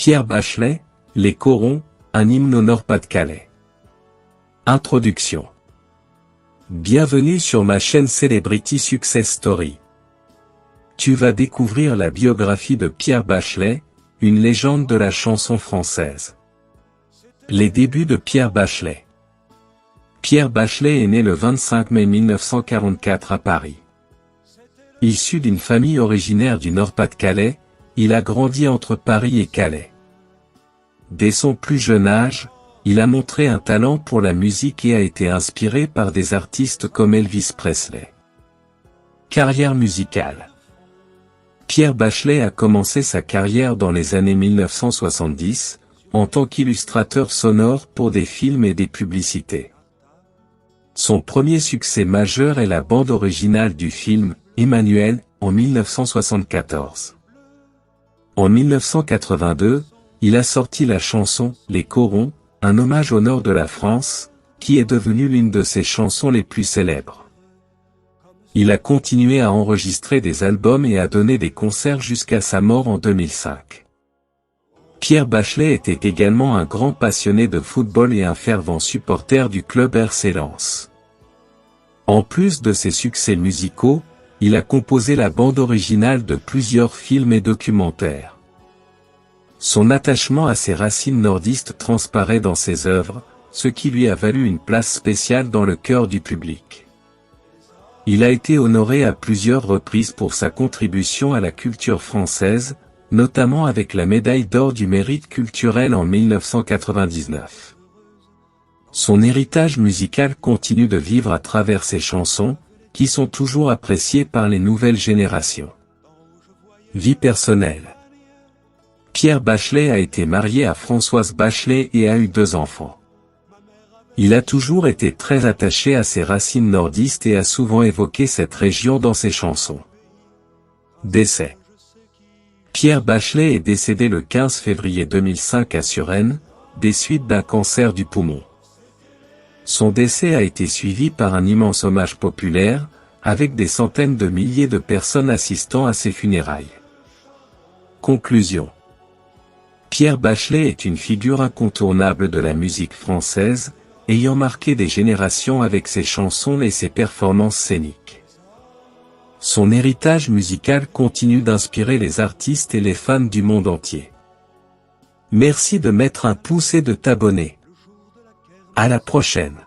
Pierre Bachelet, Les Corons, un hymne au Nord-Pas-de-Calais. Introduction. Bienvenue sur ma chaîne Celebrity Success Story. Tu vas découvrir la biographie de Pierre Bachelet, une légende de la chanson française. Les débuts de Pierre Bachelet. Pierre Bachelet est né le 25 mai 1944 à Paris. Issu d'une famille originaire du Nord-Pas-de-Calais, il a grandi entre Paris et Calais. Dès son plus jeune âge, il a montré un talent pour la musique et a été inspiré par des artistes comme Elvis Presley. Carrière musicale. Pierre Bachelet a commencé sa carrière dans les années 1970, en tant qu'illustrateur sonore pour des films et des publicités. Son premier succès majeur est la bande originale du film « Emmanuel » en 1974. En 1982, il a sorti la chanson « Les Corons », un hommage au nord de la France, qui est devenue l'une de ses chansons les plus célèbres. Il a continué à enregistrer des albums et à donner des concerts jusqu'à sa mort en 2005. Pierre Bachelet était également un grand passionné de football et un fervent supporter du club RC Lens. En plus de ses succès musicaux, il a composé la bande originale de plusieurs films et documentaires. Son attachement à ses racines nordistes transparaît dans ses œuvres, ce qui lui a valu une place spéciale dans le cœur du public. Il a été honoré à plusieurs reprises pour sa contribution à la culture française, notamment avec la médaille d'or du mérite culturel en 1999. Son héritage musical continue de vivre à travers ses chansons, qui sont toujours appréciées par les nouvelles générations. Vie personnelle. Pierre Bachelet a été marié à Françoise Bachelet et a eu 2 enfants. Il a toujours été très attaché à ses racines nordistes et a souvent évoqué cette région dans ses chansons. Décès. Pierre Bachelet est décédé le 15 février 2005 à Suresnes, des suites d'un cancer du poumon. Son décès a été suivi par un immense hommage populaire, avec des centaines de milliers de personnes assistant à ses funérailles. Conclusion. Pierre Bachelet est une figure incontournable de la musique française, ayant marqué des générations avec ses chansons et ses performances scéniques. Son héritage musical continue d'inspirer les artistes et les fans du monde entier. Merci de mettre un pouce et de t'abonner. À la prochaine.